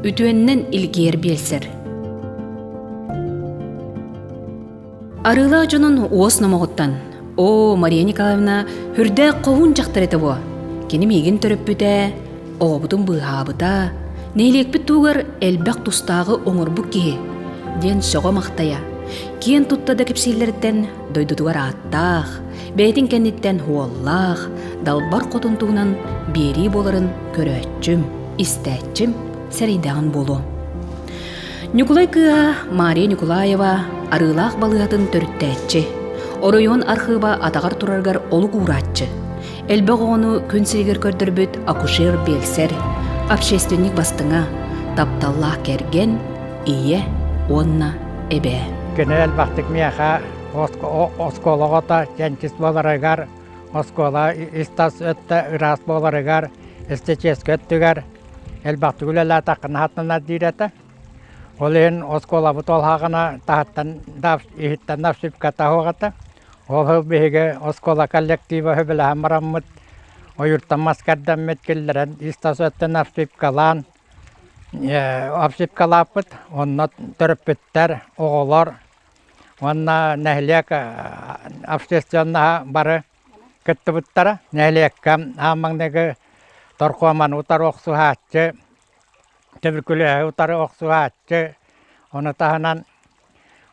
ütüennен ilgiyer belser. Arıla jonun oos namoguttan. O Мария Николаевна хүрдэ ковун жактар эте бу. Кени мигин төрөппүтэ, ообутун быхабыта, нейлekпит тугар элбак тустагы оңорбу ки, ден сого мактая. Киен туттада кепсилерден дойдутугар аттах, бейтин кенниттен хуоллах, далбар котунтугунан бери боларын көрөччүм, истеччим, серейдагын болу. Николай кыа Мария Николаева арылах балыатын төрүттәччи. Оройон архыва атагар тураргар олуг уратчы. Элбэг ону күнсегер көрдөрбүт акушер белсер, общественник бастыңа, тапталлах керген, ие, онна, эбе. Кенел бақтық мияха оскологота жэнчис боларыгар, оскола истас өтті ырас боларыгар, истечес көттігар, элбақтық үлелі тақын хатнына дейреті. Олен оскола бұтол хағына тағаттан ихіттен навшипка тағуғата. Ол хылбеге оскола коллектива хөбілі хамараммыт, ойырттан маскардан меткелдерін истас өтті навшипкалан, апшипкалапыт, онна төріппіттер, оғылар, онна нәхілек общественна бары күттібіттара, нәхілекка амаңдегі торқуаман ұтар оқсу хатчы, тәбіркілі ұтар оқсу хатчы, оны тағынан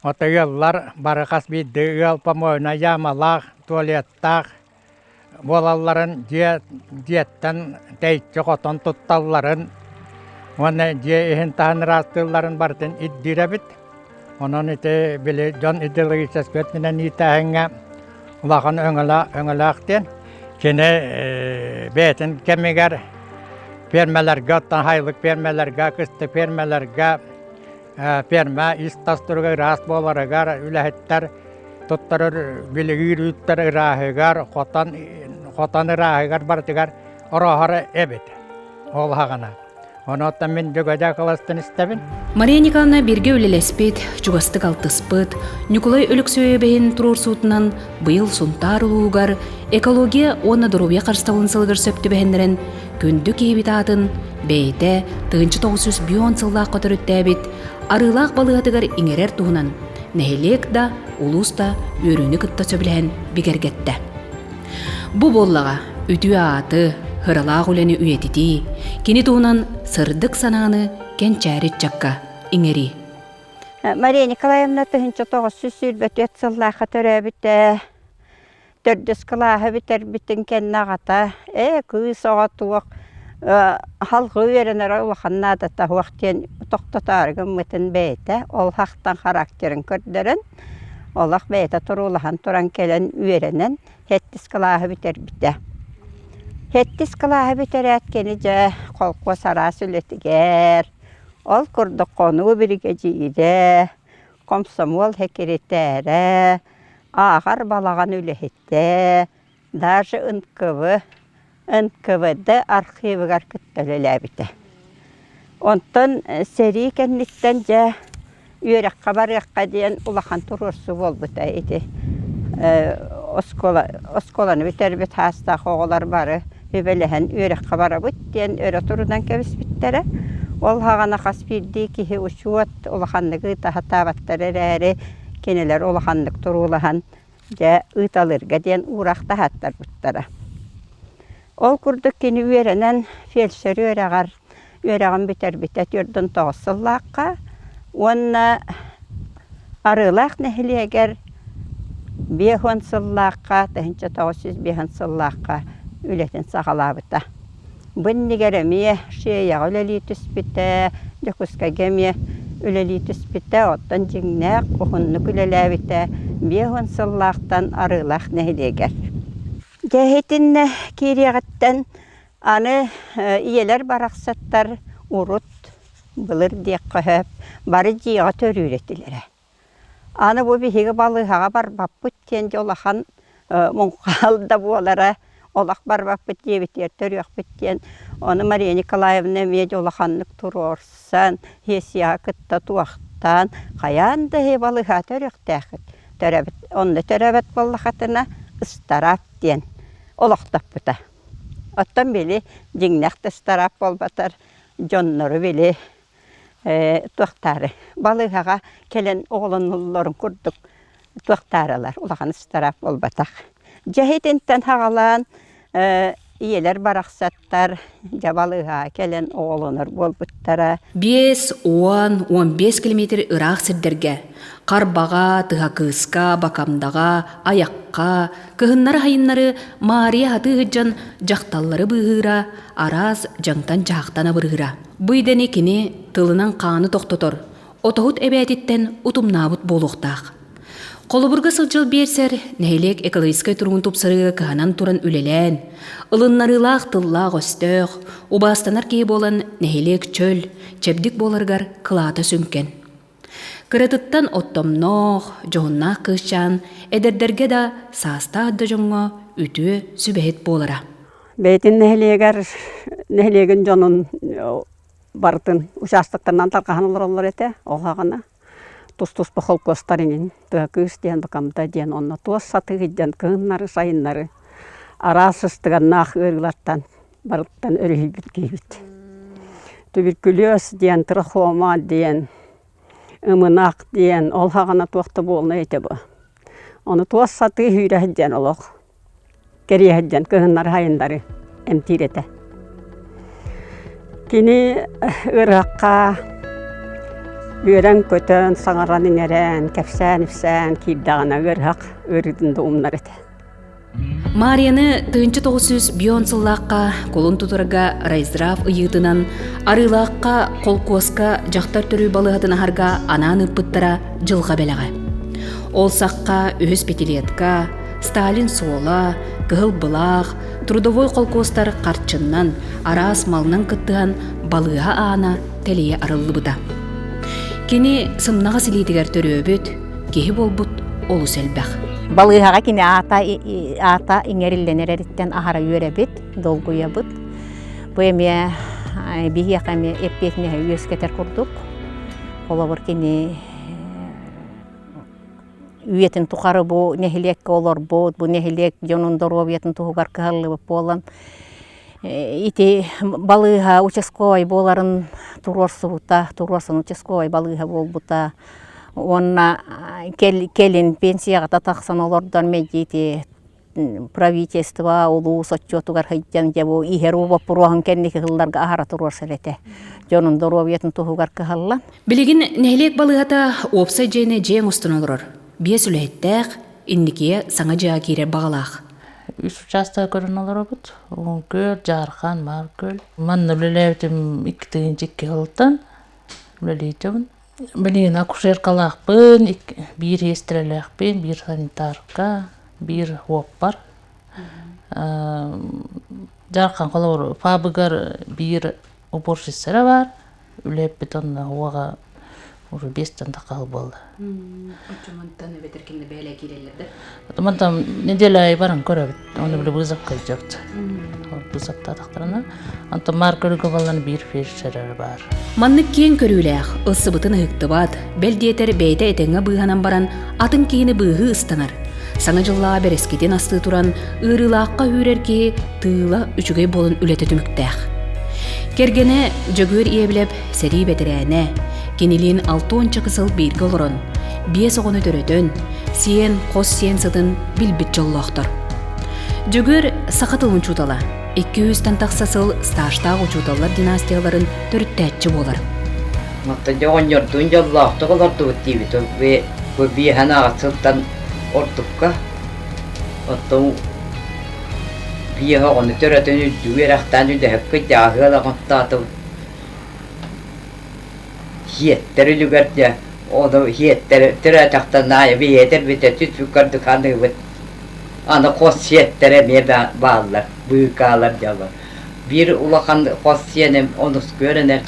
ота еллар бары қас бейді ел помойна ямалақ, туалеттақ, болаларын диеттен тәйтчі қотын тұтталарын, оны де ехін тағын растыларын бартын иддиребіт. Onun ite bile John idilgi sesket minen itahenga ulaqan öngülaqten kene beten kemigar permelerga tan haylık permelerga kıstı permelerga perme istasturga rast bolarga ülehetler tuttarır bilgir üttar rahigar qotan rahigar bartigar orahara ebet olhagana. Onu men jogaja kalastan istebin. Мария Николаевна берге өлелеспет, чугастык алтыспыт, Николай өліксөйебейін тұрор суытынан бұйыл сұнтар ұлуғар, экология оны дұробия қарыстауын сылғыр сөпті бәхендерін, күнді кейбет атын, бейті, тығынчы 910 сыллақ қотырытті әбет, арылақ балығатығар иңерер туғынан, нәхелек да, улус да, өріні күтті сөбілген бігергетті. Бұ боллаға, үтіе аты, хыралақ үләні үйетіті, кені туғынан сырдық санағыны кенчәрет чакка иңери. Мария Николаевна тыгынча 900 сыллаха төрөбүтэ, 400 кылаха битер битин кеннагата, кыз оғатуық, халқы веренер улаханнада та уақтен тоқтатарығын мүтін бейті, ол хақтан характерін көрдерін, олақ бейті тұрулахан туран келен веренен 700 кылаха битер бите. 700 кылаха битер әткені жа қолқы сара сүлетігер, ол күрді қону бірге жейді, комсомол хекеретәрі, ағар балаған өлехетті, даже НКВ-ді архивігар күттілі әбіті. Онтын сәрі кәннеттен жа үйерекқа барыққа дейін ұлақан тұрырсы бол бұта еді. Осколаны бітер біт хастақ оғылар бары, өбеліген үйерекқа бара бұт дейін өрі тұрыдан кәбіс біттері. Ол хағана қас бірді кеге ұшуат ұлақанлығы тағатабаттар әрі кенелер ұлақанлық тұрулаған жа ұйталырға дейін ұрақты хаттар бұттары. Ол күрдік кені үйерінен фельдшер үйеріған бітер-бітет үрдің тоғысыллаққа, онына арылақ нәхілегер 5 сыллаққа, 905 сыллаққа үлетін сағалабыта. Бұннигеремие шеяға үлелі түспіті, жүкісқа кеме үлелі түспіті, оттан жеңнәк, ұхыннық үлеләбіті, 5 сыллақтан арылақ нәхілегер. Жәхетін кереғаттан аны иелер барақсаттар урут бұлыр дек қөхіп, бары жиға төр үйретілері. Аны бұл бейгі балығаға бар баппыт тен жолақан мұңқалда болары, олақ бар баппыт ебетер төр өқпіттен. Оны Мария Николаевна ме жолақанлық тұр орсан, хесия күтті туақтан, қаянды балыға төр өқтәқіт. Онды төрәбет болақатына ұстарап ден. Олақтап бұта. Оттан бели жеңнәқті старап болбатар, жоннары бели tuaqtары. Balığağa kelen oğlanların kurduk tuaqtarılar. Ulağanı staraf olbataq. Cehitinten hağalan iyeler baraqsattar. Balığağa kelen oğlanır bolbuttara. 5-10-15 километр ыраак сирдерге, карбага, тыһакыыска, бакамдага, аякка, кыһыннары хайыннары Мария хатыыджан жакталлары быһыыра, арас жаңтан жаактана бырыыра. Быйдени кини тылынан кааны токтотор, отохут эбээттен утумнаабыт болуктаах. Колубурга сылжыл берсер, нәйлек экологическай туруун тупсарыга кыһанан туран үлелен, ылыннарылаах тыллаах өстөөх, убаастанар кии болан нәйлек чөл, чебдик боларгар кылаата сүнкен. Кыратыттан оттомноох, жоғыннаах кыышчаан, эдердерге да сааста адда жоңго үтүө сүбэхет болара. Бейтин нәһилеген жонун бартын участоктарынан таркахан олар эте, олағана. Тус-тус бахол костаринин, тыакыс диэн бакамда диэн онно туос сатыгыдден кыһыннары сайыннары арасыстыганнаах ырылаттан барыттан өрүһүбүт кийбит. Туберкулез диэн, трахома диэн, ымынак диэн, олхагана туакта болна эте бу. Оны туос саты хүрәһден олох. Кериәһден кыһыннары сайыннары эмтирете. Кини ыракка Үйрен көтөн, саңаран инерен, кәпсән-үпсән, кирдағына ырхақ, өрүдінді умнар еті. Марияны 1910 сыллаққа колун тутурга райздрав ыйытынан арылаққа қолкоска жақтар түрі балығатына харға анан ыппыттара жылға белаға. Ол саққа өз петилетка, Сталин сола, кығыл бұлақ, трудовой қолкостар қарчыннан, арас малынан кыттыған балыға ана тәлие арылы бұда. Кини сымнаға силитигер төрөбүт, кихи болбут олу сэлбэх. Балыгаға кини ата иңерилленереріттен ахара үйеребит, долгуябыт. Бу эме бигияқаме эппетіне үйескетер курдук. Олабыр кини үйетін тухары бу нехилекке олар бут, бу нехилек жонун здоровьетін тухугар кыһаллы болан. Ити балыга участковый боларын турорсубута, турорсын участковый балыга болбута. Онна келин пенсияга татаксан олордан медити правительство улус отчетугар хайттан жабу ихеру вопрохан кенники кылларга ахара турорселете. Жонун здоровьетін тухугар кыһалла. Билигин нехилек балыгата опса жене жең устун олорор. Бие сүлэхеттээк инникие саңа жаа кирер багалаах. Үш участок көрін олар бұд. Көл, жархан, мар көл. Манны үлелейтім 2-2 ғылттан үлелейтімін. Білген акушеркалақпын, бір естірелеқпен, бір санитарка, бір оп бар. Жархан қолауыр фабығар бір уборщицері бар. Үлеп бетонна оға уже 5 тақал болды. Отчумантан өбетіркенді бәлі келелерді? Отымантан неделя ай барын көрі бет. Оны білі бұзаққа жоқты. Бұзақта тақтарына. Антон мар көрігі баланы бір фельдшері бар. Манны кен көріләқ, ұсы бұтын ұйықты бат, бәлдетер бәйті әтіңі бұйғанан баран атын кейіні бұйғы ұстанар. Саңа жылла бәрескеден асты туран ұрылаққа үйрерке тыыла үчігей болын үлеті түміктәқ. Кергені жөгөр иебілеп сәрі бәтірәне, кенелин 6 кысыл бейіргі олырын, бие соғыны төрөтөн, сиен, қос сиен сытын білбіт жоллақтыр. Жөгөр сақатылын чутала, 200 тақсасыл сташтақ учуталар династияларын төріттәтчі болар. Mutta joon jollohto kolortu tiivit on viehän aatsultan ortukka. Otto vie on törötön nyt juerahtaa nyt häkköjä hyöllä ottaa to hietterylykät ja odo hietter törötahta näin vieter vitetyt vykartu kannevet. Ana kos hiettere mievä vallar vyykaalar jalla. Bir ulakan kosienem onus görenen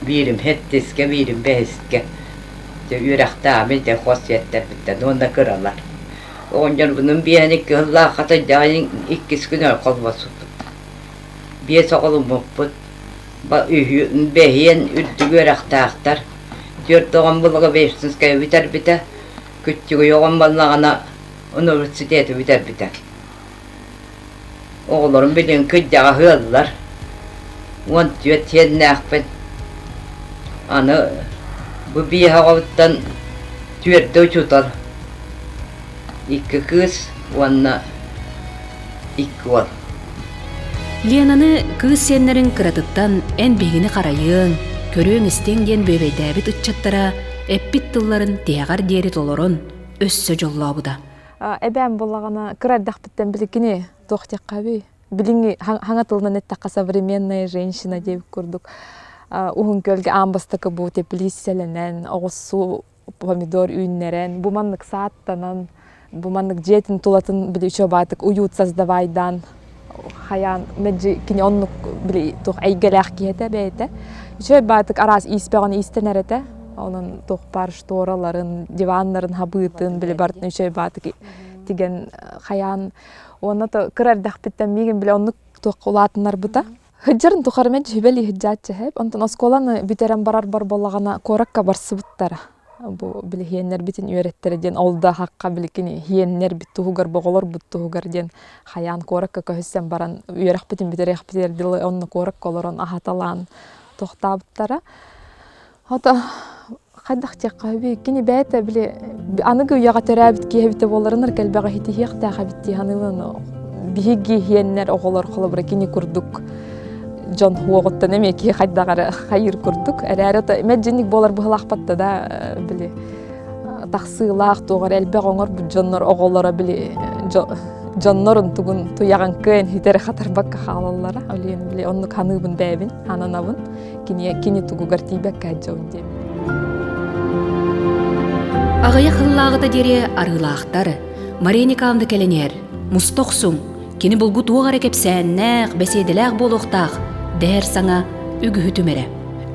viirim hettiske, viirim pehiske. Ja yrähtää, miten kosjetta pitää, nuonna kırallar. On jonkunun pieni kyllä, kata jäin ikkiskynä kolvasut. Bies olun mupput. Behien ylty yrähtäähtar. Työttöön mulla veistenskä vitar pitää. Kyttyy joon mallana universiteetti vitar pitää. Oulun bilin kytjää höllar. On työt hiennähpän. Аны bu bir havuttan tüyerde uçutar. İki kız, onunla iki var. Ленаны кыз сеннерин кыратыттан эн бегини карайын, көрөң истенген бөбейдәбит ытчаттара эппит тылларын тиягар диери толорон өссө жоллообуда. Эбән боллагана кырардахпыттан биликини тохтяккаби. Билинги хаңа тылынан эттакка современная женщина деп көрдүк. Ухун көлге амбастакы бу теплисселенен, огуссу помидор үйнерен, буманнык сааттанан, буманнык жетин тулатын били үчө батык уют создавайдан. Хаян меджи кини оннук били тух айгалах киете бейте. Үчө батык арас испеган истенерете. Onun tohpar ştoralарын, divanların habıtın bile bartın üçe batı digen hayan onu da kırar dahpitten migin bile onu tohkulatınlar buta. Hıcırın toharmen hübeli hıcatçı hep. Ondan oskolanı biteren bar bollagana korakka barsı buttara. Bu bile hiyenler bitin öğretleri den olda hakka bilikini hiyenler bit tuhugar boğulur but tuhugar den hayan korakka köhüssen baran öğrek bitin biterek biter dili onu korakka oloron ahatalan tohtabuttara. Hatta Хадах чакаби кини бәте биле аныгы уяга төрәбит киһебите боларыныр кэлбәгә хити хиякта хабитти ханылын биһиги хиеннер оголор холобра кини курдук жон хуоготтан эмеки хайдагара хайыр курдук әрәрәтә мәҗинник болар быһлахпатта да биле тахсылах тогар элбә гоңор бу жоннор оголора биле жоннорун тугун туяган көн хитер хатар бакка халаллара олен биле онны каныбын бәбин ананабын кини тугу гартибек каҗон деп Агая хыллагыта дере арылаактар, Мария Николаевна келенер, мустоксуң, кини булгу тугара кепсәннәк, бәседеләк болуктак, дәр саңа үгүһү түмере.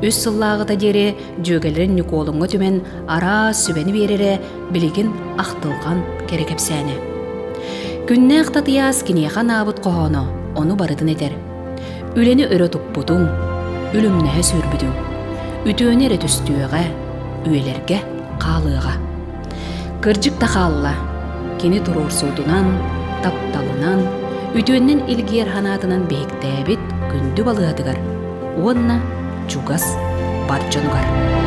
Үс сыллагыта дере жөгелерин Николаевна түмен ара сүбәни берере билигин актылган керек кепсәне. Күннәк татыяс кинехан абыт кохоно, onu барытын этер. Үлени өрө туппутуң, үлүмнәһе сүрбүдүң. Үтөөнере түстүөгә, үелерге калыга. Кыржык тахалла, кини турур суутунан, тапталынан, үтөөннен илгиер ханатынан бейіктәбит күндү балыатыгар, уонна чугас барчонугар.